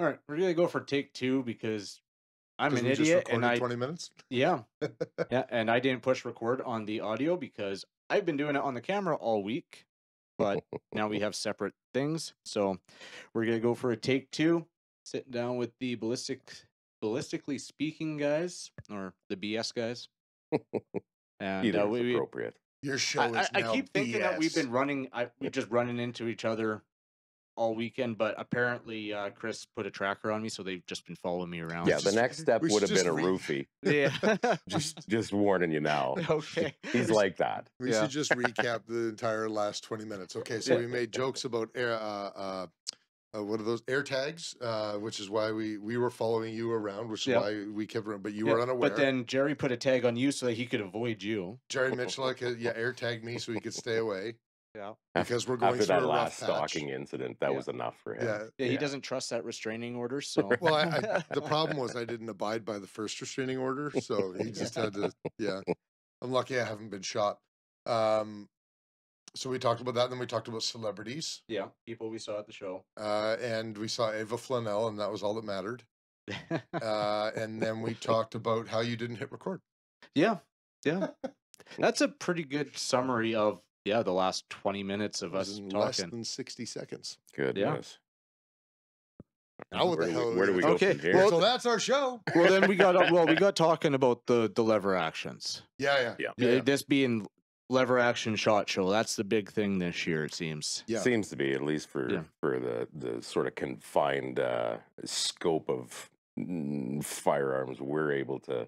All right, we're gonna go for take two because I'm Because an we just idiot and recorded 20 minutes? yeah, yeah, and I didn't push record on the audio because I've been doing it on the camera all week, but now we have separate things. So we're gonna go for a take two, sitting down with the ballistically speaking guys or the BS guys, and Either is we appropriate. Your show is I now keep thinking that we've BS. been running, we just running into each other all weekend, but apparently Chris put a tracker on me, so they've just been following me around. Yeah, the next step we would should have been a just roofie. Yeah. Just warning you now. Okay. He's like that. We Yeah. should just recap the entire last 20 minutes. Okay, so Yeah. we made jokes about air, what are those air tags? Which is why we were following you around, which is Yeah. why we kept, but you Yeah, were unaware. But then Jerry put a tag on you so that he could avoid you. Jerry Mitchell, air tagged me so he could stay away. Yeah. Because we're going After through that a rough last patch. stalking incident, that was enough for him. Yeah, he doesn't trust that restraining order, so. Well, the problem was I didn't abide by the first restraining order, so he just had to, I'm lucky I haven't been shot. So we talked about that, and then we talked about celebrities. Yeah, people we saw at the show. And we saw Ava Flanell, and that was all that mattered. And then we talked about how you didn't hit record. Yeah. That's a pretty good summary of, the last 20 minutes of us talking. Less than 60 seconds. Goodness. Now what the hell? Where do we go from here? So that's our show. Well, then we got talking about the lever actions. Yeah. This being lever action shot show, that's the big thing this year, it seems. Yeah. Seems to be, at least for the sort of confined scope of firearms we're able to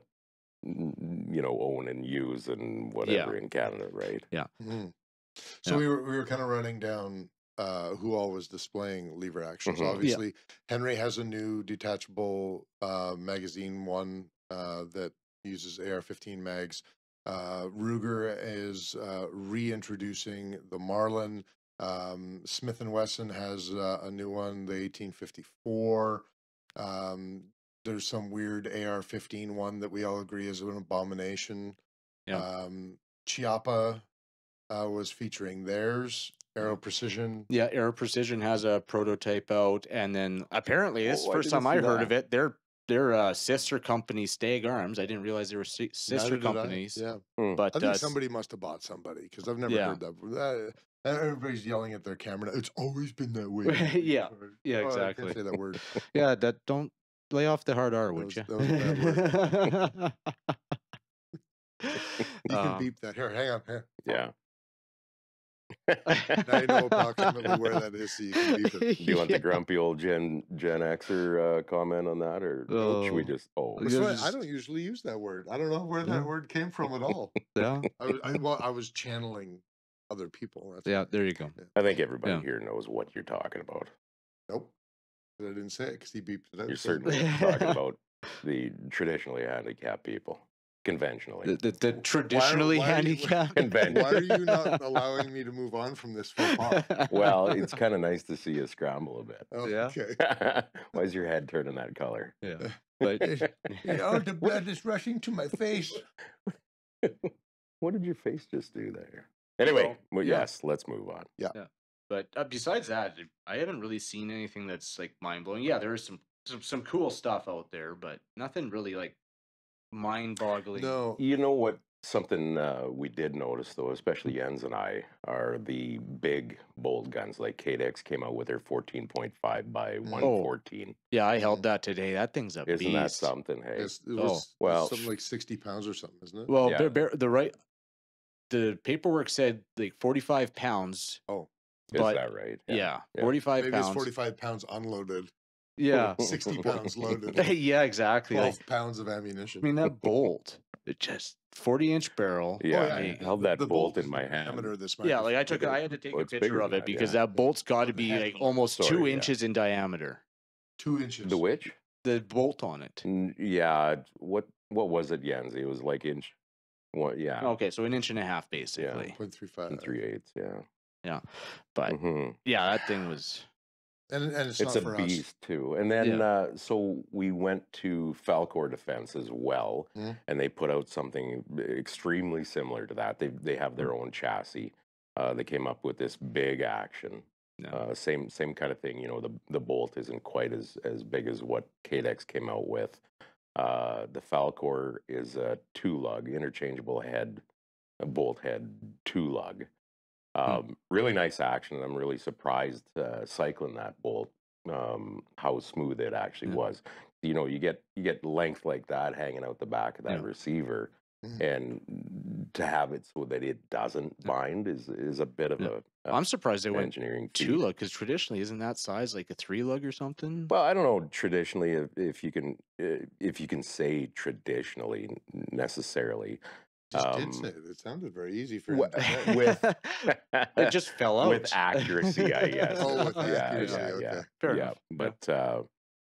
own and use and whatever in Canada, right? Yeah. Mm-hmm. So we were kind of running down who all was displaying lever actions. Obviously, Henry has a new detachable magazine one that uses AR-15 mags. Ruger is reintroducing the Marlin. Smith & Wesson has a new one, the 1854. There's some weird AR-15 one that we all agree is an abomination. Yeah. Chiappa was featuring theirs. Aero Precision. Yeah, Aero Precision has a prototype out, and then apparently this is the first time I heard of it. They're sister company, Stag Arms. I didn't realize they were sister companies. Yeah, but I think somebody must have bought somebody because I've never heard that. Everybody's yelling at their camera. It's always been that way. Yeah, exactly. I can't say that word. Yeah, don't lay off the hard R, would you? That was a bad word. You can beep that. Here, hang on. Here. Yeah. Now you know approximately where that is, so you can beep it. Do you want the grumpy old Gen Xer comment on that, or should we just? I don't usually use that word. I don't know where that word came from at all. Yeah. I was channeling other people. There you go. I think everybody here knows what you're talking about. Nope. But I didn't say it because he beeped it out. You're certainly talking about the traditionally handicapped people. Conventionally. The traditionally handicapped? Why are you not allowing me to move on from this faux pas? Well, it's kind of nice to see you scramble a bit. Oh, okay. Why is your head turning that color? Yeah. But the blood is rushing to my face. What did your face just do there? Anyway, yes, let's move on. Yeah. But besides that, I haven't really seen anything that's like mind-blowing. Yeah, there is some cool stuff out there, but nothing really like mind-boggling. No. You know what? Something we did notice, though, especially Jens and I, are the big, bold guns. Like KDEX came out with their 14.5 by 114. Yeah, I held that today. That thing's a beast. Isn't that something? Hey, It was something like 60 pounds or something, isn't it? Well, the paperwork said like 45 pounds. Oh, is that right? Yeah, 45 Maybe pounds. It's 45 pounds unloaded. Yeah. 60 pounds loaded. Yeah, exactly. 12 pounds of ammunition. I mean, that bolt, it just 40-inch barrel. Yeah, I held that bolt in my hand. Yeah, like I had to take a picture of it because that bolt's got to be like almost 2 inches in diameter. 2 inches. The which? The bolt on it. Yeah. What was it, Jens? It was like inch. What? Yeah. Okay, so 1.5 inches basically. 0.35. And 3/8. Yeah. Yeah, but yeah, that thing was. And it's not a for beast too. And then so we went to Falcor Defense as well, and they put out something extremely similar to that. They have their own chassis. They came up with this big action. No. Same kind of thing. You know, the bolt isn't quite as big as what Cadex came out with. The Falcor is a 2-lug interchangeable head, a bolt head 2-lug. Really nice action. I'm really surprised cycling that bolt, how smooth it actually was. You know, you get length like that hanging out the back of that receiver, and to have it so that it doesn't bind is a bit of a I'm surprised they went engineering 2-lug, because traditionally isn't that size like a 3-lug or something? Well, I don't know traditionally if you can say traditionally necessarily. Just did say it. It sounded very easy for him to say. With it just fell out with accuracy, I guess. Oh, with accuracy, okay. Fair yeah. enough. But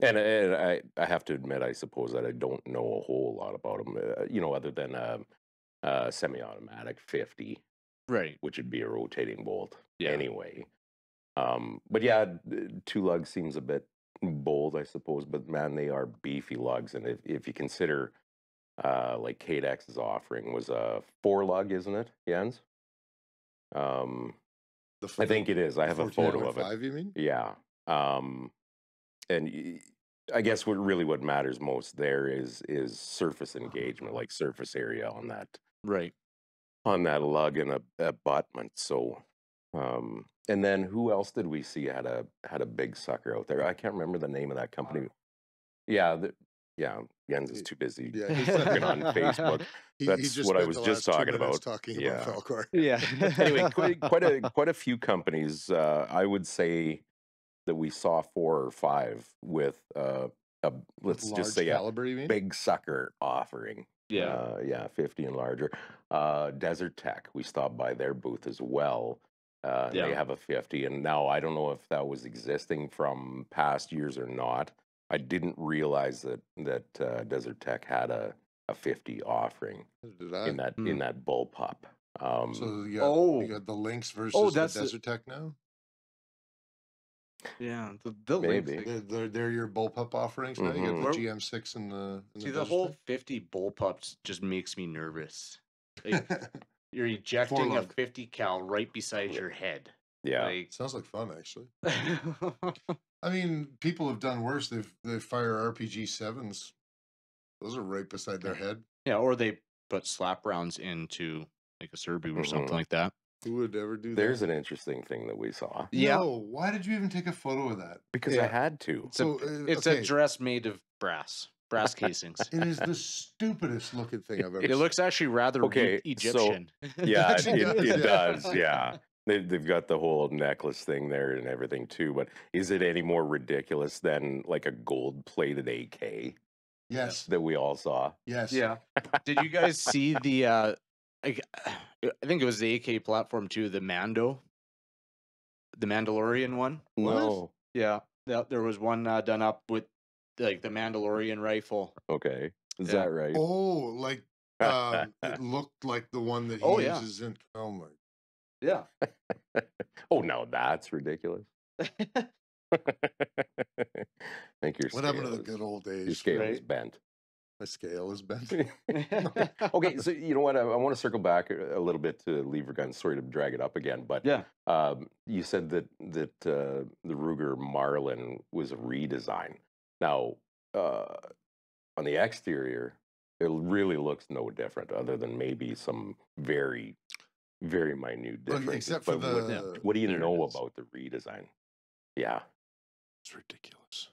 and I have to admit, I suppose that I don't know a whole lot about them. You know, other than a semi-automatic 50, Right. which would be a rotating bolt anyway. Yeah. But yeah, 2-lug seems a bit bold, I suppose. But man, they are beefy lugs, and if you consider. Like Cadex's offering was a 4-lug, isn't it, Jens? I think it is. I have a photo of it. 5, you mean? Yeah. And I guess what matters most there is surface engagement, like surface area on that. Right. On that lug and abutment. So, and then who else did we see had a big sucker out there? I can't remember the name of that company. Yeah. Yeah, Jens is too busy looking on Facebook. That's what I was just talking about. Falcor. Yeah. Anyway, quite a few companies. I would say that we saw 4 or 5 with let's just say caliber, a big sucker offering. Yeah, 50 and larger. Desert Tech, we stopped by their booth as well. They have a 50, and now I don't know if that was existing from past years or not. I didn't realize that Desert Tech had a 50 offering in that bullpup. So you got the Lynx versus the Desert Tech now? Yeah, the maybe they're your bullpup offerings now. You got the GM6 and the see the whole 50 bullpups just makes me nervous. Like, you're ejecting a 50 cal right beside your head. Yeah, sounds like fun actually. I mean, people have done worse. They fire RPG 7s. Those are right beside their head. Yeah, or they put slap rounds into like a Serbu or something like that. Who would ever do that? There's an interesting thing that we saw. Yeah. No, why did you even take a photo of that? Because I had to. It's a dress made of brass casings. It is the stupidest looking thing I've ever seen. It looks actually rather Egyptian. So, yeah, it does. Yeah. They've got the whole necklace thing there and everything too, but is it any more ridiculous than like a gold-plated AK? Yes. That we all saw. Yes. Yeah. Did you guys see the I think it was the AK platform too, the Mandalorian one? No. Yeah. There was one done up with like the Mandalorian rifle. Okay. Is that right? Oh, like it looked like the one that he uses in my. Yeah. Oh no, that's ridiculous. I think what happened to the good old days? Your scale is bent. My scale is bent. Okay, so you know what? I want to circle back a little bit to Lever Guns. Sorry to drag it up again, but you said that the Ruger Marlin was a redesign. Now, on the exterior, it really looks no different, other than maybe some very, very minute differences. Except for what do you know about the redesign? Yeah. It's ridiculous.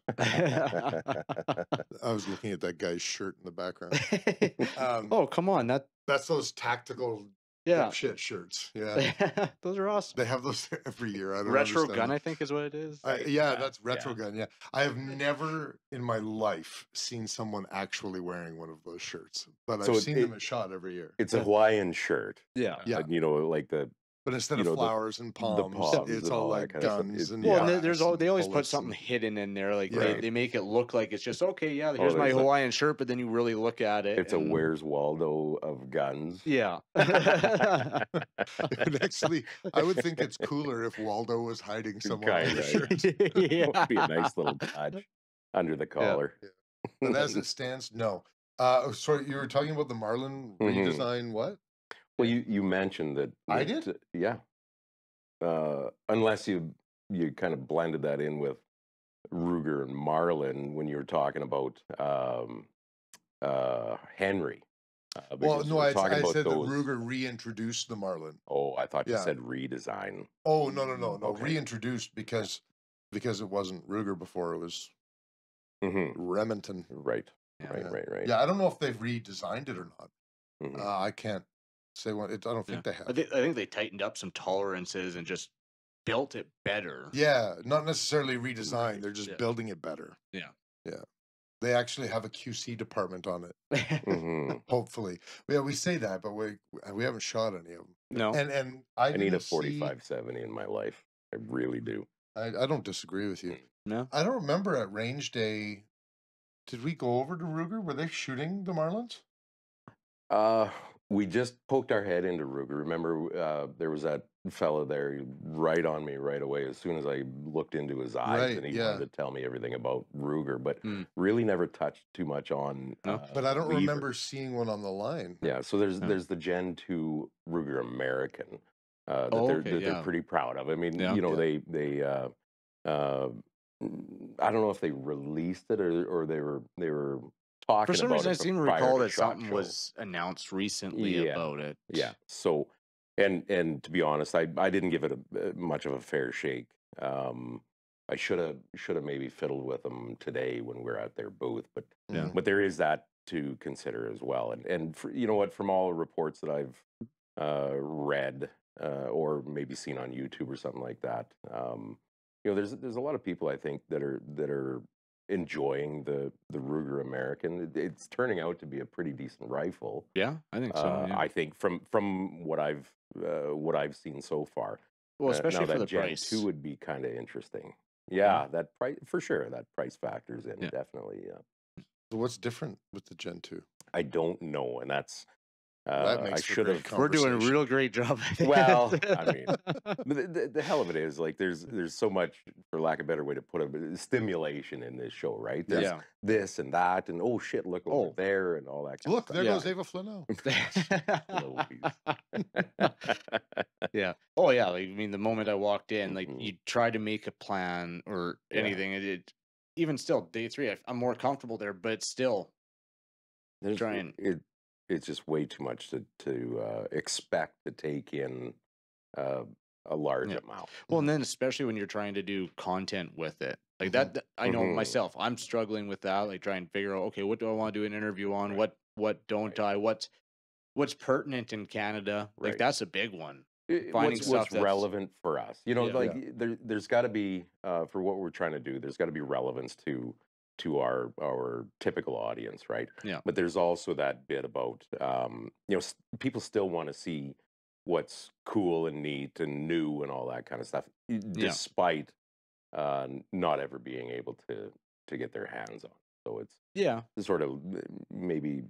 I was looking at that guy's shirt in the background. Oh, come on. That's those tactical shit shirts. Yeah. Those are awesome. They have those every year. I don't Retro understand Gun, I think is what it is. That's Retro Gun. Yeah. I have never in my life seen someone actually wearing one of those shirts, but I've seen them at SHOT every year. It's a Hawaiian shirt. Yeah. You know, like but instead of flowers and palms, it's all like guns and they always put something hidden in there. Like they make it look like it's just okay. Yeah, here's my Hawaiian shirt, but then you really look at it. It's a Where's Waldo of guns. Yeah. And actually, I would think it's cooler if Waldo was hiding somewhere on the shirt. It would be a nice little touch under the collar. Yeah. But as it stands, no. Sorry, you were talking about the Marlin redesign. What? Well, you mentioned that I did. Yeah. Unless you you kind of blended that in with Ruger and Marlin when you were talking about Henry. Well, no, I about said that those. Ruger reintroduced the Marlin. Oh, I thought you Yeah. said redesign. Oh, no, Okay. reintroduced because it wasn't Ruger before, it was Remington. Right. Yeah. Right. Yeah, I don't know if they've redesigned it or not. Mhm. I can't say what. I don't think they have. I think they tightened up some tolerances and just built it better. Yeah, not necessarily redesigned. They're just building it better. Yeah. Yeah. They actually have a QC department on it. Mhm. Hopefully. Yeah, we say that, but we haven't shot any of them. No. And I need a didn't see- 4570 in my life. I really do. I don't disagree with you. No. I don't remember at range day. Did we go over to Ruger? Were they shooting the Marlins? We just poked our head into Ruger. Remember, there was that fella there right on me right away as soon as I looked into his eyes, Right, and he yeah. wanted to tell me everything about Ruger, but really never touched too much on. No. But I don't Weaver. remember seeing one on the line. Yeah, so there's the Gen 2 Ruger American that okay, they're pretty proud of. I mean, Yeah. you know, they I don't know if they released it or they were talking For some about reason, I it seem to prior recall to that SHOT something Show. was announced recently Yeah. about it. Yeah. So, and to be honest, I didn't give it much of a fair shake. I should have maybe fiddled with them today when we're at their booth, but there is that to consider as well. And for, you know what, from all reports that I've read or maybe seen on YouTube or something like that, you know, there's a lot of people I think that are enjoying the Ruger American. It's turning out to be a pretty decent rifle. Yeah, I think so. Yeah. I think from what I've seen so far. Well, especially now for that the Gen price. 2 would be kind of interesting. Yeah, that price for sure. That price factors in definitely. So what's different with the Gen 2? I don't know, and that's That makes I should have. We're doing a real great job. Well, I mean, the hell of it is like there's so much, for lack of a better way to put it, stimulation in this show, right? There's this and that, and oh shit, look over there, and all that. Kind Look, of there goes Ava Flannel. Yeah. Oh yeah. Like, I mean, the moment I walked in, like you try to make a plan or anything, it even still day 3, I'm more comfortable there, but still trying. It's just way too much to expect to take in a large amount. Well, and then especially when you're trying to do content with it, like that I know myself, I'm struggling with that. Like trying to figure out, okay, what do I want to do an interview on? What don't I? What's pertinent in Canada? Like that's a big one. Finding what's relevant for us, you know, like there's got to be for what we're trying to do. There's got to be relevance to our typical audience, right? Yeah. But there's also that bit about you know, people still want to see what's cool and neat and new and all that kind of stuff, despite not ever being able to get their hands on. So it's sort of maybe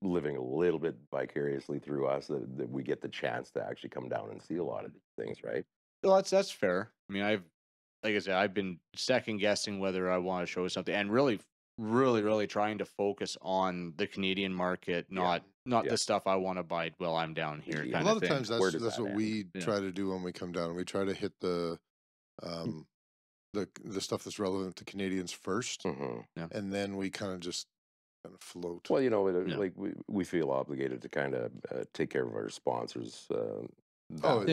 living a little bit vicariously through us that we get the chance to actually come down and see a lot of these things, right? Well, that's fair. I mean, like I said, I've been second guessing whether I want to show something, and really trying to focus on the Canadian market, not the stuff I want to buy while I'm down here. A lot of times that's what we try to do when we come down. We try to hit the stuff that's relevant to Canadians first, and then we kind of just float. Well, you know, like we feel obligated to kind of take care of our sponsors. For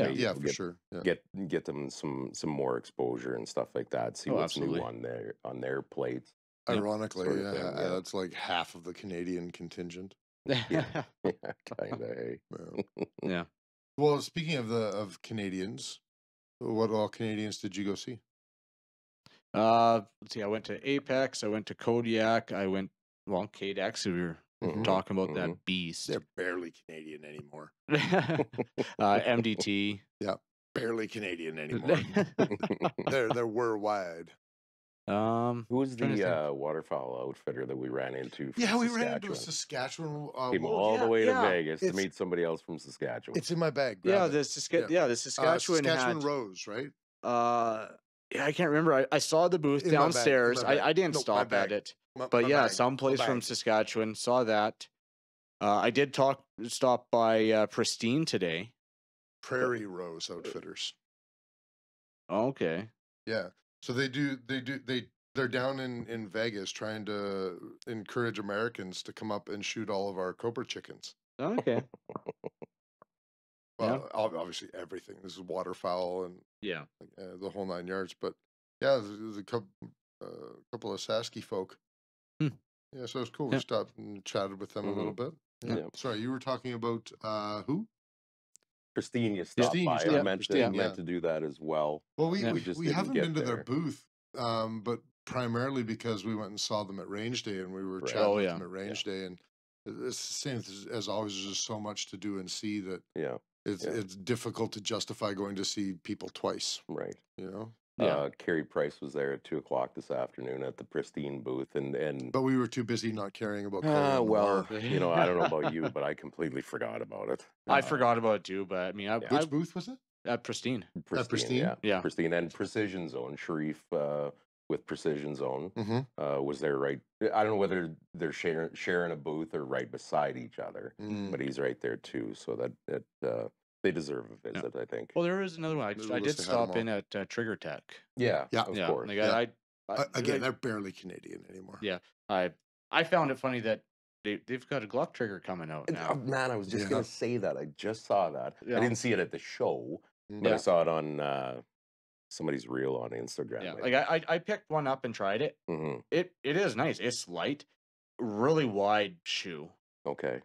sure. Yeah. Get them some more exposure and stuff like that. See what's new on their plates. Ironically, that's like half of the Canadian contingent. Kind of. Yeah. Well, speaking of Canadians, what all Canadians did you go see? Let's see. I went to Apex. I went to Kodiak. I went KDEX. We were talking about that beast. They're barely Canadian anymore. MDT. Yeah, barely Canadian anymore. They're worldwide. Who was the waterfowl outfitter that we ran into? We ran into a Saskatchewan. Came all the way to Vegas to meet somebody else from Saskatchewan. It's in my bag. The Saskatchewan Rose, right? I can't remember. I saw the booth downstairs. I didn't stop at it, but someplace from Saskatchewan. Saw that. I did stop by Pristine today. Prairie Rose Outfitters. Okay. Yeah. So they're down in Vegas trying to encourage Americans to come up and shoot all of our Cobra chickens. Okay. Well, obviously everything. This is waterfowl and Yeah. the whole 9 yards. But yeah, there's a couple of Sasky folk. Yeah, so it was cool. We stopped and chatted with them a little bit. Yeah. Sorry, you were talking about who? Christine, you stopped by. I meant to do that as well. Well, we haven't been to their booth, but primarily because we went and saw them at Range Day, and we were chatting with them at Range Day, and it's the same as always. There's just so much to do and see that it's difficult to justify going to see people twice. Right. You know. Carrie Price was there at 2:00 this afternoon at the Pristine booth, and but we were too busy not caring about. Well, you know, I don't know about you, but I completely forgot about it. I forgot about it too, but I mean, which booth was it? At Pristine. At Pristine, yeah, Pristine and Precision Zone. Sharif with Precision Zone was there. Right, I don't know whether they're sharing a booth or right beside each other, but he's right there too. So that they deserve a visit, I think. Well, there is another one. I did stop in at Trigger Tech. Yeah, of course. Like again, they're barely Canadian anymore. Yeah, I found it funny that they've got a Glock trigger coming out now. Man, I was just gonna say that. I just saw that. I didn't see it at the show, but I saw it on somebody's reel on Instagram. Yeah, like I picked one up and tried it. It is nice. It's light, really wide shoe. Okay.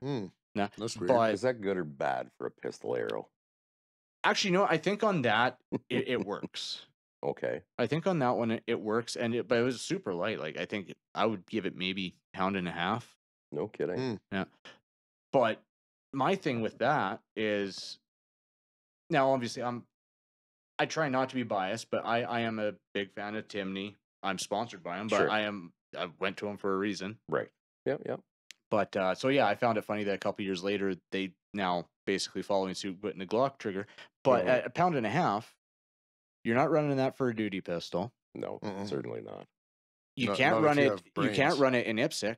Nah, that's weird. But is that good or bad for a pistol arrow? Actually, no. I think on that it works. Okay. I think on that one it works, but it was super light. Like I think I would give it maybe 1.5 pounds. No kidding. Yeah. But my thing with that is, now obviously I try not to be biased, but I am a big fan of Timney. I'm sponsored by him, but I went to him for a reason. Right. Yeah. But so yeah, I found it funny that a couple years later they now basically following suit putting a Glock trigger. But at 1.5 pounds, you're not running that for a duty pistol. No, certainly not. You can't run it. You can't run it in IPSC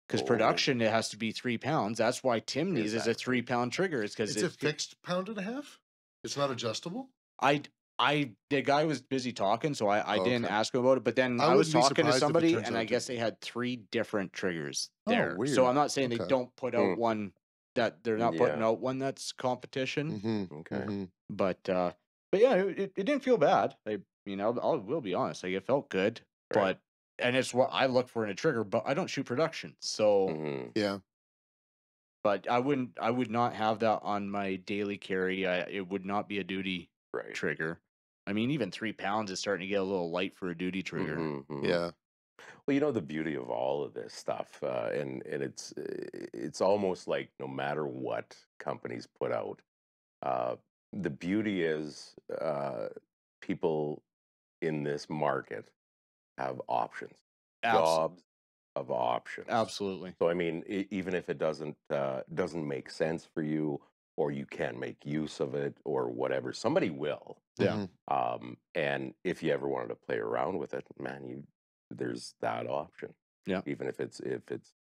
because production it has to be 3 pounds. That's why Timney's is a 3 pound trigger. It's because it's a fixed 1.5 pounds. It's not adjustable. The guy was busy talking, so I didn't ask him about it. But then I was talking to somebody, and I guess they had 3 different triggers there. Weird. So I'm not saying they don't put out one that they're not putting out one that's competition. Okay. But yeah, it didn't feel bad. I will be honest. Like it felt good, but it's what I look for in a trigger. But I don't shoot production, so yeah. But I would not have that on my daily carry. It would not be a duty trigger. I mean, even 3 pounds is starting to get a little light for a duty trigger. Yeah. Well, you know, the beauty of all of this stuff, and it's almost like no matter what companies put out, the beauty is people in this market have options, jobs of options. Absolutely. So I mean, even if it doesn't make sense for you, or you can't make use of it, or whatever, somebody will. Yeah. And if you ever wanted to play around with it, man, there's that option. Yeah. Even if it's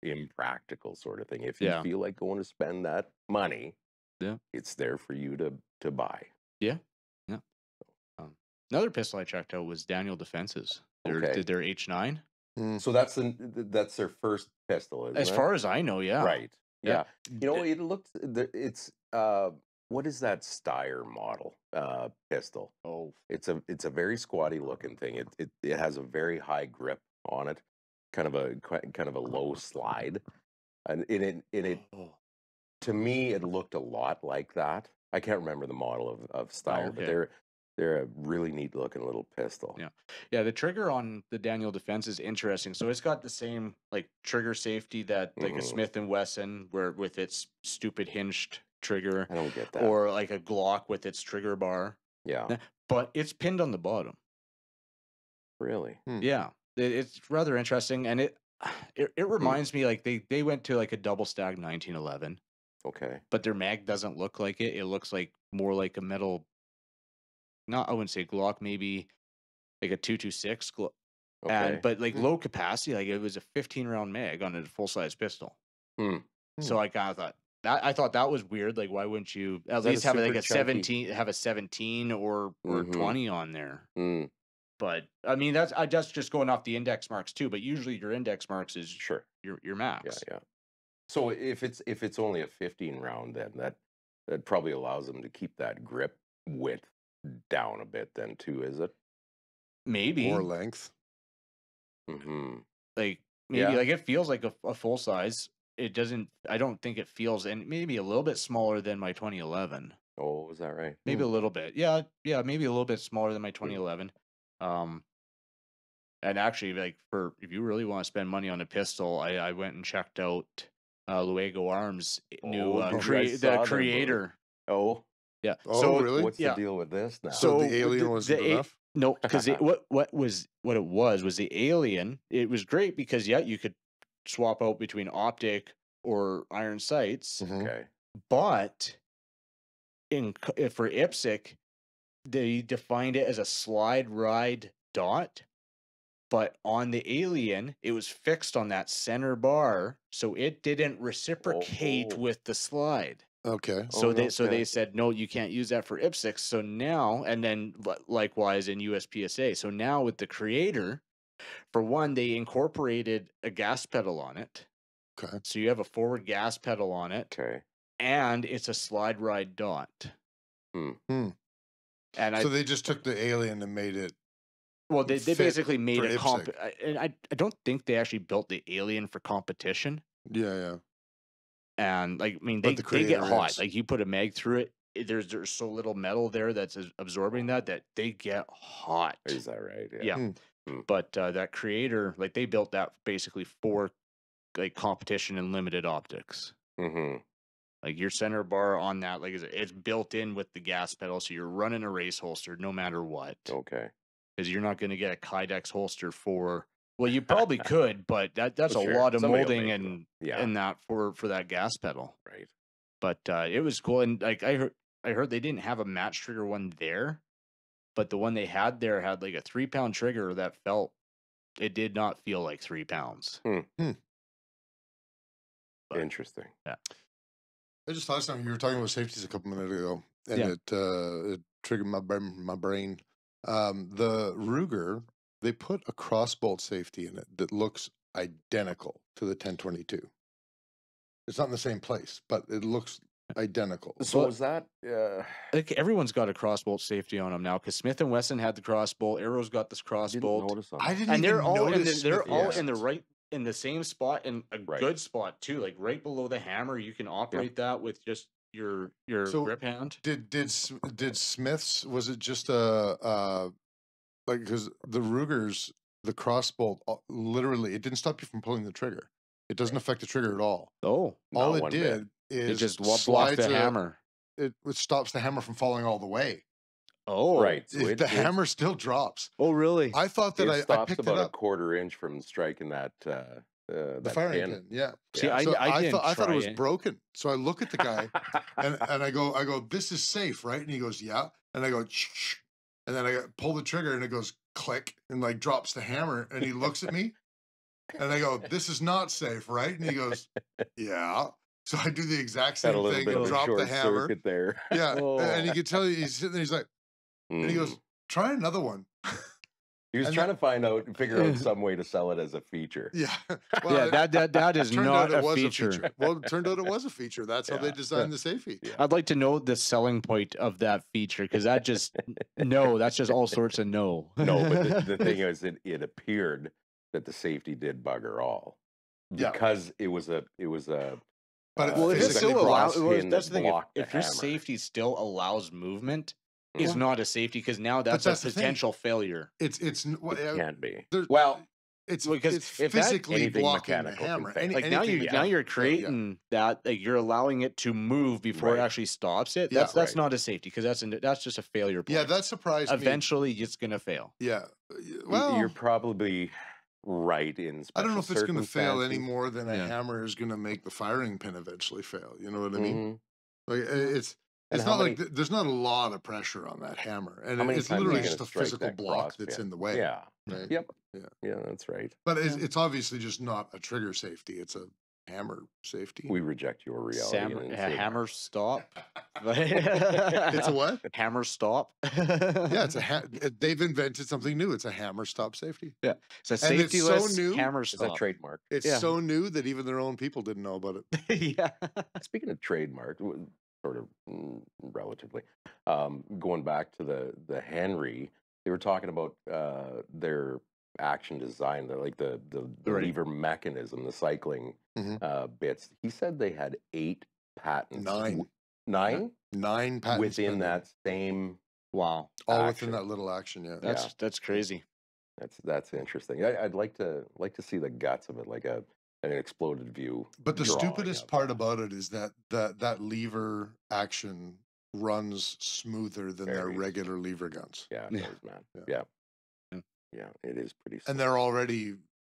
impractical sort of thing. If you feel like going to spend that money, it's there for you to buy. Yeah. Yeah. Another pistol I checked out was Daniel Defense's. Their H9. So that's their first pistol, isn't it? As far as I know, yeah. Right. Yeah. You know, it's what is that Steyr model pistol? Oh, it's a very squatty looking thing. It has a very high grip on it, kind of a low slide, and it to me it looked a lot like that. I can't remember the model of Steyr, but they're a really neat looking little pistol. Yeah. The trigger on the Daniel Defense is interesting. So it's got the same like trigger safety that like a Smith & Wesson, where with its stupid hinged trigger. I don't get that. Or like a Glock with its trigger bar. Yeah. But it's pinned on the bottom. Really? Yeah. It's rather interesting, and it reminds me like they went to like a double stack 1911. Okay. But their mag doesn't look like it. It looks like more like a metal. I wouldn't say Glock, maybe like a 226 Glock. Okay. But like low capacity, like it was a 15 round mag on a full size pistol. So I kind of thought I thought that was weird. Like, why wouldn't you at least have like a chunky 17, have a 17 or 20 on there? But I mean, that's just going off the index marks too. But usually your index marks is Sure. your max. Yeah. So if it's only a 15 round, then that probably allows them to keep that grip width down a bit then too, is it? Maybe. Or length. Like maybe like it feels like a full size. It doesn't. I don't think it feels, and maybe a little bit smaller than my 2011. Oh, is that right? Maybe a little bit. Yeah, maybe a little bit smaller than my 2011. And actually, like if you really want to spend money on a pistol, I went and checked out Luego Arms new the Creator. Oh, yeah. Oh, so really? What's the deal with this now? So the Alien wasn't enough? No, because what it was the Alien. It was great because you could swap out between optic or iron sights. Okay. But for IPSC, they defined it as a slide ride dot. But on the Alien, it was fixed on that center bar, so it didn't reciprocate with the slide. Okay. So they said no, you can't use that for IPSC. So now, and then likewise in USPSA. So now with the Creator, for one, they incorporated a gas pedal on it. Okay. So you have a forward gas pedal on it. Okay. And it's a slide ride dot. And so they just took the Alien and made it. Well, they basically made a IPSC. I don't think they actually built the Alien for competition. Yeah. And like, I mean, they get hot. Like you put a mag through it, there's so little metal there that's absorbing that they get hot. Is that right? Yeah. But that Creator, like they built that basically for like competition and limited optics. Like your center bar on that, like it's built in with the gas pedal, so you're running a race holster no matter what. Okay. Because you're not going to get a Kydex holster for. Well, you probably could, but that's a lot of Somebody molding and that for that gas pedal. Right. But it was cool, and like I heard they didn't have a match trigger one there, but the one they had there had like a 3-pound trigger that it did not feel like 3 pounds. Interesting. Yeah. I just thought something. You were talking about safeties a couple minutes ago, and it triggered my brain. The Ruger, they put a crossbolt safety in it that looks identical to the 1022. It's not in the same place, but it looks identical. So is that? Like everyone's got a crossbolt safety on them now because Smith and Wesson had the crossbolt. Arrow's got this crossbolt. I didn't even notice. They're all in the right. In the same spot, and a good spot too, like right below the hammer. You can operate that with just your grip hand. Did Smith's, was it just like, because the Ruger's, the crossbolt literally it didn't stop you from pulling the trigger. It doesn't affect the trigger at all. Oh, all it did is it just blocks the hammer. It stops the hammer from falling all the way. Oh, right. So the hammer still drops. Oh, really? I thought that I picked about it up. a 1/4 inch from striking that the firing pin. Yeah. See, I thought it was broken. So I look at the guy and I go, this is safe, right? And he goes, yeah. And I go, shh. And then I pull the trigger and it goes click and like drops the hammer. And he looks at me and I go, this is not safe, right? And he goes, yeah. So I do the exact same thing and drop the hammer. There. Yeah. And you can tell he's sitting there, he's like, and he goes, try another one. He was trying to figure out some way to sell it as a feature. Yeah. Well, that is not a feature. Well, it turned out it was a feature. That's how they designed the safety. Yeah. I'd like to know the selling point of that feature because that just that's just all sorts of no. No, but the thing is, it appeared that the safety did bugger all because it was a. But if it still allows, that's the thing. If your hammer. Safety still allows movement. Is not a safety because now that's a potential failure. It can't be. It's because if physically blocking the hammer. Now you're creating that, like you're allowing it to move before it actually stops it. That's not a safety because that's just a failure point. Yeah, that surprised me. Eventually, it's gonna fail. Yeah, well, you're probably right in. I don't know if it's gonna fail any more than a hammer is gonna make the firing pin eventually fail. You know what I mean? Like it's not like there's not a lot of pressure on that hammer, and it's literally just a physical block that's in the way. Yeah. Right? Yep. Yeah, that's right. But it's obviously just not a trigger safety. It's a hammer safety. We reject your reality. Hammer stop. It's a what? Hammer stop. Yeah, it's they've invented something new. It's a hammer stop safety. Yeah, it's a And it's so safety-less new. hammer It's a stop. trademark. It's so new that even their own people didn't know about it. Yeah. Speaking of trademark, sort of relatively, going back to the Henry, they were talking about their action design, the lever mechanism, the cycling bits. He said they had 8 patents. 9. 9? 9 patents within that same Wow. all within that little action. Yeah, that's crazy. That's interesting. I'd like to see the guts of it, like an exploded view. But the stupidest part about it is that lever action runs smoother than their regular lever guns. Yeah, it does, man. Yeah, it is pretty smooth. And they're already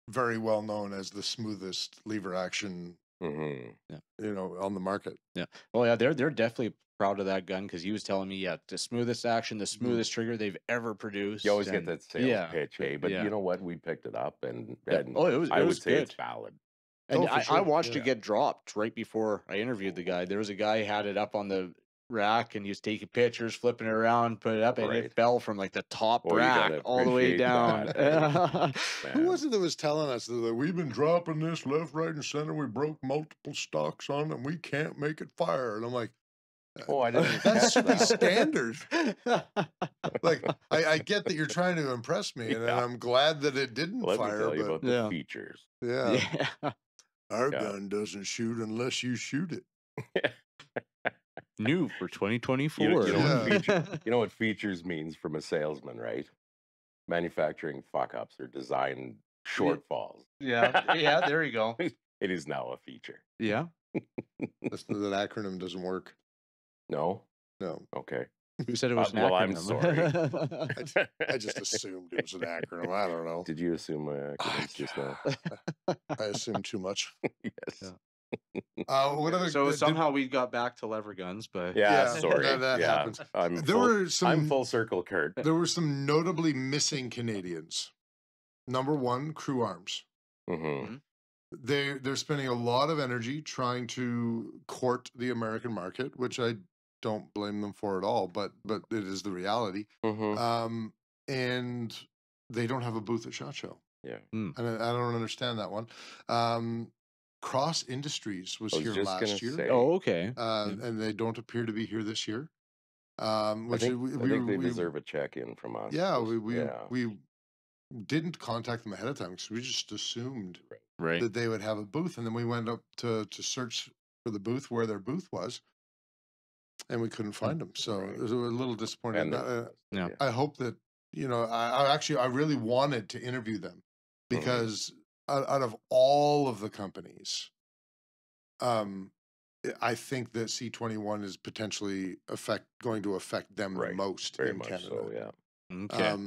very well known as the smoothest lever action, you know, on the market. Yeah. Well, yeah, they're definitely proud of that gun because he was telling me, the smoothest action, the smoothest trigger they've ever produced. You always get that sales pitch, hey? But you know what? We picked it up, and I would say it's valid. And I watched it get dropped right before I interviewed the guy. There was a guy who had it up on the rack and he was taking pictures, flipping it around, put it up, and it fell from like the top rack all the way down. Who was it that was telling us that we've been dropping this left, right, and center? We broke multiple stocks on it and we can't make it fire. And I'm like, I didn't. That should be standard. Like, I get that you're trying to impress me, and I'm glad that it didn't fire. Let me tell you about the features. Yeah. Our gun doesn't shoot unless you shoot it. New for 2024. You know what features means from a salesman, right? Manufacturing fuck-ups or design shortfalls. Yeah, there you go. It is now a feature. Yeah. That acronym doesn't work. No? No. Okay. Who said it was an acronym? Well, I'm sorry. I just assumed it was an acronym. I don't know. Did you assume acronyms just now? I assumed too much. Yes. What other? So somehow we got back to lever guns, but sorry, that happens. I'm full circle, Curt. There were some notably missing Canadians. Number one, Crew Arms. They're spending a lot of energy trying to court the American market, which I don't blame them for at all. But it is the reality. And they don't have a booth at SHOT Show. Yeah, and I don't understand that one. Cross Industries was here last year. Oh, okay. And they don't appear to be here this year. Which I think they deserve a check-in from us. Yeah, we didn't contact them ahead of time because we just assumed that they would have a booth, and then we went up to search for the booth where their booth was, and we couldn't find them. So it was a little disappointing. I hope that, you know, I really wanted to interview them because out of all of the companies, I think that C21 is potentially going to affect them the most in Canada. So, okay.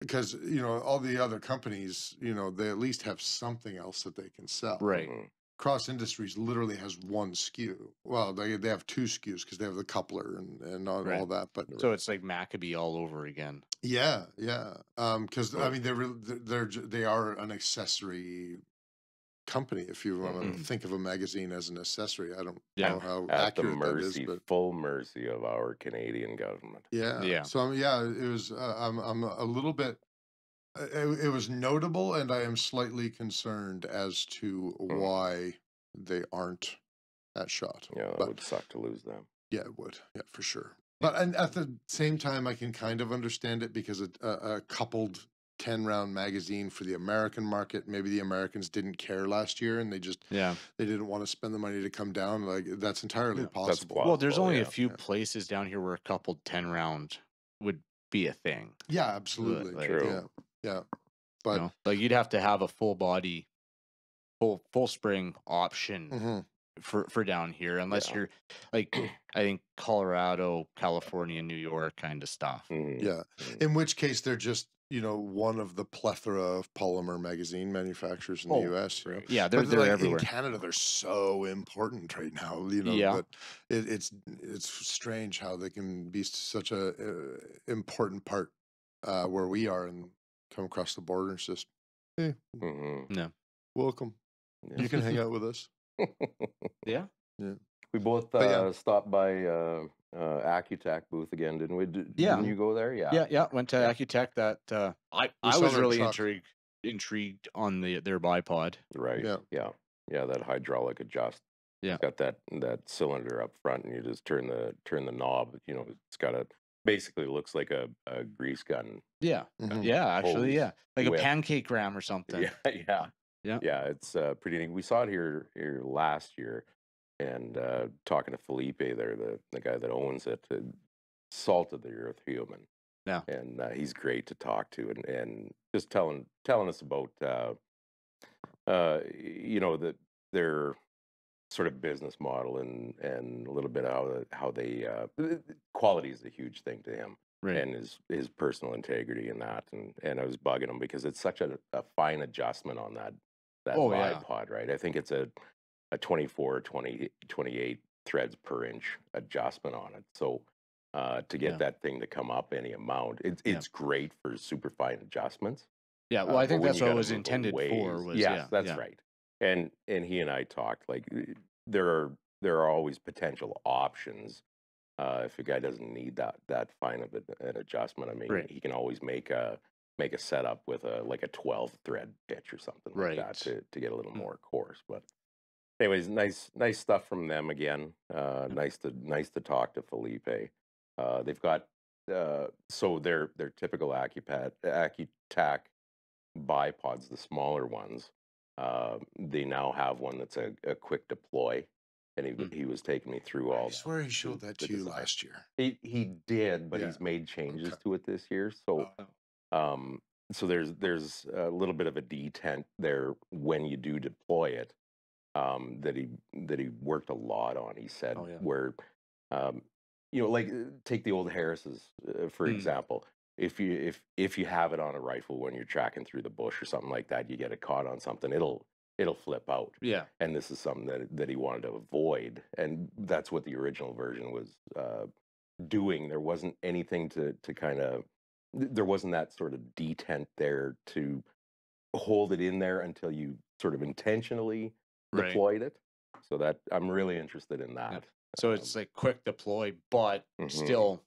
Because, you know, all the other companies, you know, they at least have something else that they can sell. Right. Cross Industries literally has one SKU. Well, they have 2 SKUs because they have the coupler and all that. But so it's like Maccabee all over again. Yeah. Because I mean, they are an accessory company. If you want to think of a magazine as an accessory, I don't know how accurate that is. But full mercy of our Canadian government. Yeah. So it was. I'm a little bit. It was notable, and I am slightly concerned as to why they aren't at SHOT. Yeah, it would suck to lose them. Yeah, it would. Yeah, for sure. But and at the same time, I can kind of understand it because a coupled 10-round magazine for the American market. Maybe the Americans didn't care last year, and they didn't want to spend the money to come down. Like that's entirely possible. Well, there's only a few places down here where a coupled 10-round would be a thing. Yeah, absolutely. True. Yeah. But you know, like you'd have to have a full body, full spring option for down here, unless you're like I think Colorado, California, New York kind of stuff. Yeah. In which case they're just, you know, one of the plethora of polymer magazine manufacturers in the US. Right? Yeah, they're like everywhere. In Canada, they're so important right now. You know, but it's strange how they can be such a important part where we are and come across the border and just, hey, No, welcome. You can hang out with us. Yeah. We both stopped by Accutech booth again, didn't we? Didn't you go there? Yeah. Went to Accutech. That I was really intrigued on their bipod. Right. Yeah. That hydraulic adjust. Yeah. It's got that cylinder up front, and you just turn the knob. You know, it's got basically looks like a grease gun. Yeah. Yeah. Actually, yeah, like whip. A pancake ram or something. Yeah. It's pretty neat. We saw it here last year, and talking to Felipe there, the guy that owns it, salt of the earth human. Yeah. And he's great to talk to, and just telling us about you know, their sort of business model and a little bit how they quality is a huge thing to him, right. And his personal integrity in that, and I was bugging him because it's such a fine adjustment on that bipod, right? I think it's a 24, 20, 28 threads per inch adjustment on it. So to get that thing to come up any amount, it's great for super fine adjustments. Yeah, well, I think that's what it was intended for. That's right. And he and I talked, like, there are always potential options if a guy doesn't need that fine of an adjustment. I mean, he can always make a setup with a 12 thread pitch or something like that to get a little more coarse. But anyways, nice stuff from them again. Nice to talk to Felipe. They've got so their typical Accutech bipods, the smaller ones. They now have one that's a quick deploy, and he was taking me through all. I swear he showed that to you last year. He did, but he's made changes to it this year. So, so there's a little bit of a detent there when you do deploy it. That he worked a lot on. He said where, you know, like take the old Harris's for example. If you have it on a rifle when you're tracking through the bush or something like that, you get it caught on something, it'll flip out. Yeah. And this is something that he wanted to avoid, and that's what the original version was doing. There wasn't anything to kind of, there wasn't that sort of detent there to hold it in there until you sort of intentionally deployed it. So that I'm really interested in that. So it's like quick deploy, but still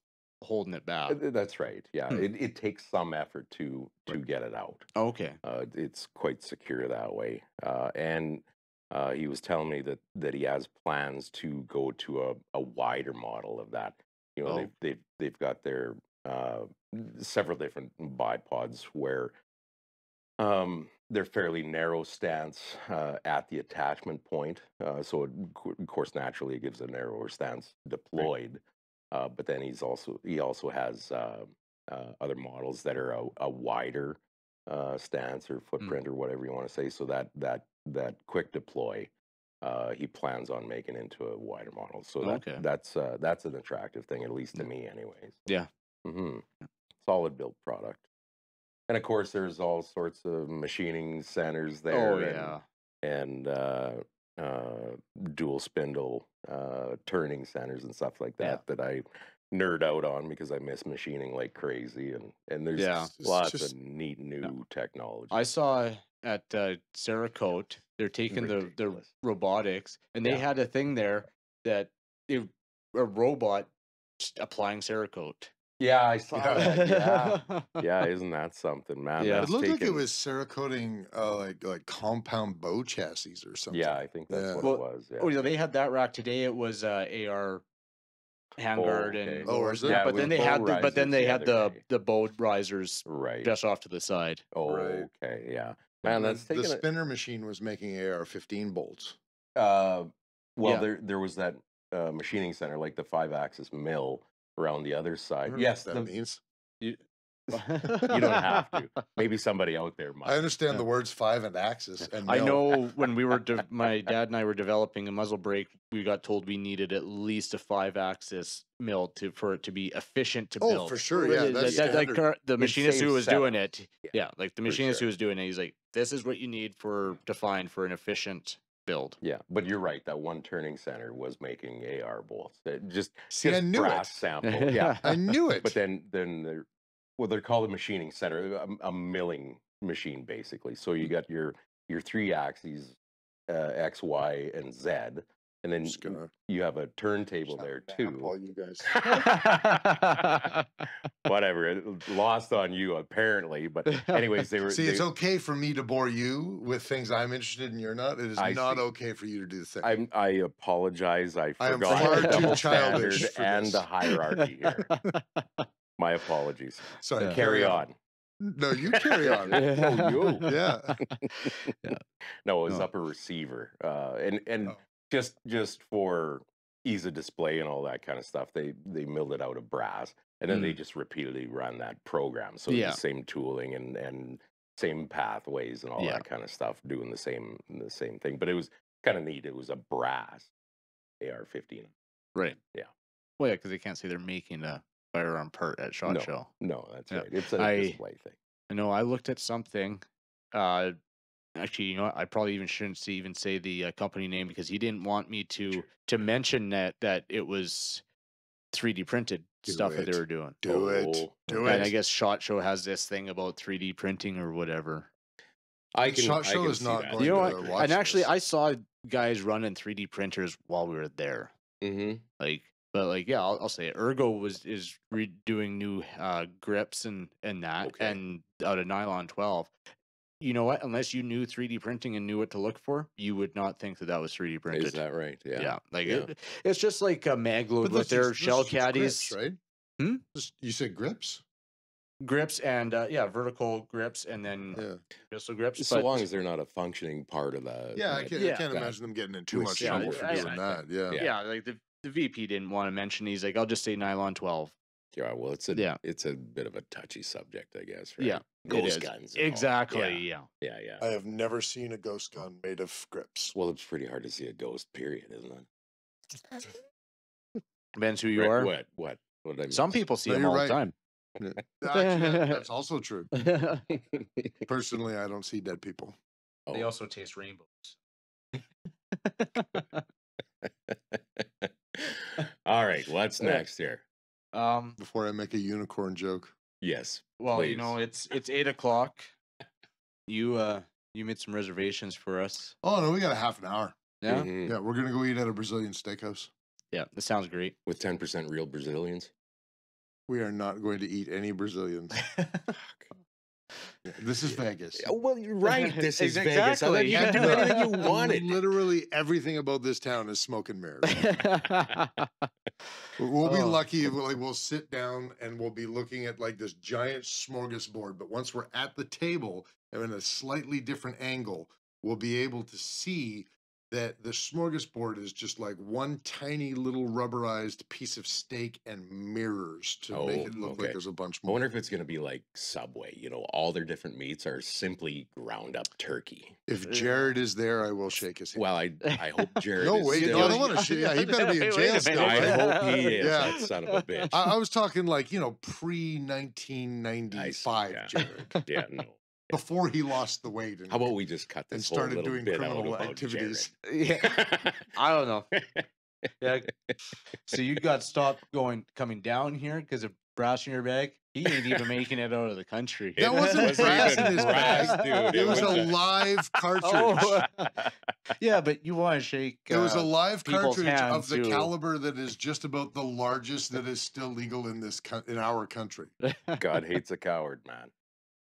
holding it back. That's right. Yeah, it takes some effort to get it out. Okay. It's quite secure that way. And he was telling me that he has plans to go to a wider model of that. You know, they've got their several different bipods where they're fairly narrow stance at the attachment point. So of course, naturally, it gives a narrower stance deployed. But then he also has other models that are a wider stance or footprint or whatever you want to say. So that quick deploy, he plans on making into a wider model. So that's an attractive thing, at least to me, anyways. Yeah. Solid built product. And of course, there's all sorts of machining centers there. And dual spindle turning centers and stuff like that that I nerd out on because I miss machining like crazy. And there's lots of neat new technology. I saw at Cerakote, they're taking the robotics, and they had a thing there that a robot applying Cerakote. Yeah, I saw that. Yeah, isn't that something, man? Yeah, it looked like it was Cerakoting like compound bow chassis or something. Yeah, I think that's what it was. Yeah. Oh, yeah, they had that rack today. It was AR handguard and but then they had the bow risers just off to the side. Okay, yeah, man. That's the spinner machine was making AR-15 bolts. Well, there was that machining center, like the 5-axis mill around the other side. Yes, that means you don't have to. Maybe somebody out there might. I understand the words 5 and axis. And I know when we were my dad and I were developing a muzzle brake, we got told we needed at least a 5-axis mill for it to be efficient to build. Oh, for sure, yeah. That's like the machinist who was doing it. Yeah, like the machinist who was doing it, he's like, "This is what you need to find for an efficient build." Yeah, but you're right. That one turning center was making AR bolts. Just I knew brass sample. Yeah, I knew it. But then they're called a machining center, a milling machine basically. So you got your 3 axes X, Y, and Z, and then you have a turntable there too. All you guys. Whatever, it lost on you apparently. But anyways, they were. See, it's okay for me to bore you with things I'm interested in. You're not. It is not okay for you to do the same. I apologize. I am forgot far the too double childish standard for and this. the hierarchy here. My apologies. Sorry. Carry on. No, you carry on. No, you. Yeah. No, it was upper receiver, and just for ease of display and all that kind of stuff, they milled it out of brass, and then they just repeatedly run that program. So the same tooling and same pathways and all that kind of stuff, doing the same thing. But it was kind of neat. It was a brass AR-15. Right. Yeah. Well, yeah, because they can't say they're making a firearm part at SHOT Show. No, that's right. It's a display thing. I know. I looked at something. Actually, you know what? I probably even shouldn't say the company name, because he didn't want me to mention that it was 3D printed stuff that they were doing. Do it. And I guess SHOT Show has this thing about 3D printing or whatever. SHOT Show is not going to watch and actually, this. I saw guys running 3D printers while we were there. I'll say it. Ergo is redoing new grips and that, and out of nylon 12. You know what? Unless you knew 3D printing and knew what to look for, you would not think that was 3D printed. Is that right? Yeah. It's just like a Magload with their shell caddies, grips, right? You said grips? Grips and vertical grips, and then pistol grips. So long as they're not a functioning part of the. Yeah, I can't imagine them getting in too much trouble for doing that. Yeah, like the VP didn't want to mention. He's like, I'll just say nylon 12. Yeah, well, it's a bit of a touchy subject, I guess. Right? Yeah, ghost guns. Exactly. Yeah. I have never seen a ghost gun made of grips. Well, it's pretty hard to see a ghost. Period, isn't it? Depends who you are. What? I mean? Some people see them all the time. Actually, that's also true. Personally, I don't see dead people. They also taste rainbows. All right, what's next here? Before I make a unicorn joke. Yes. Well, please. you know, it's 8:00. You made some reservations for us. Oh no, we got a half an hour. Yeah. Yeah, we're gonna go eat at a Brazilian steakhouse. Yeah, that sounds great. With 10% real Brazilians. We are not going to eat any Brazilians. This is Vegas. Well, you're right. This is Vegas. Exactly. You can do anything you wanted. Literally everything about this town is smoke and mirrors. We'll be lucky if we'll sit down and we'll be looking at like this giant smorgasbord. But once we're at the table and in a slightly different angle, we'll be able to see that the smorgasbord is just like one tiny little rubberized piece of steak and mirrors to make it look like there's a bunch more. I wonder if it's going to be like Subway. You know, all their different meats are simply ground up turkey. If Jared is there, I will shake his hand. Well, I hope Jared no, is wait, still... no, I don't want to shake. Yeah, he better be in jail still. I Right? hope he is, that son of a bitch. I was talking like, pre-1995 Jared. Yeah, no. Before he lost the weight. How about we just cut this and started doing bit criminal out activities? Yeah, I don't know. Yeah. So you got stopped coming down here because of brass in your bag? He ain't even making it out of the country. That wasn't brass in his bag, dude. It was a live cartridge. Yeah, but you want to shake. It was a live cartridge of the too. caliber that is just about the largest that is still legal in in our country. God hates a coward, man.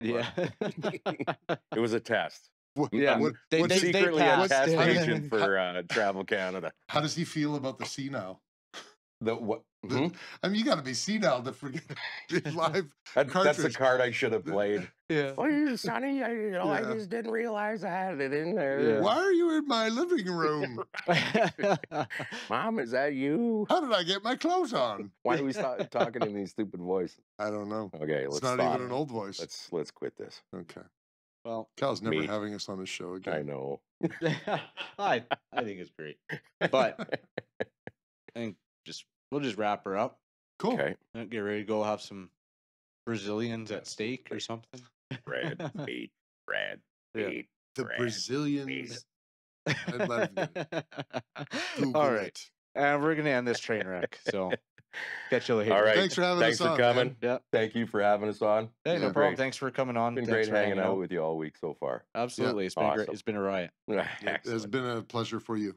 Yeah. It was a test. Yeah. They secretly a test How does- agent for Travel Canada. How does he feel about the senile? The what? I mean, you got to be senile to forget live That's the cartridge. card I should have played. Yeah. Oh, Sonny, I just didn't realize I had it in there. Yeah. Why are you in my living room? Mom, is that you? How did I get my clothes on? Why do we start talking in these stupid voices? I don't know. Okay, let's It's not stop. even an old voice. Let's quit this. Okay. Well, Cal's never Me. having us on his show again. I know. I think it's great, but I think we'll just wrap her up. Cool. Okay. Get ready to go have some Brazilians at steak or something. Bread, meat, bread, Yeah. meat. The bread, Brazilians. meat. I'd love to Google All right, it. and we're gonna end this train wreck. So Catch you later. All right. Thanks for having us on. Thanks for coming. Man. Yeah. Thank you for having us on. Hey, no problem. Thanks for coming on. It's been Thanks great for hanging out with you all week so far. Absolutely. It's been great. It's been a riot. It's been a pleasure for you.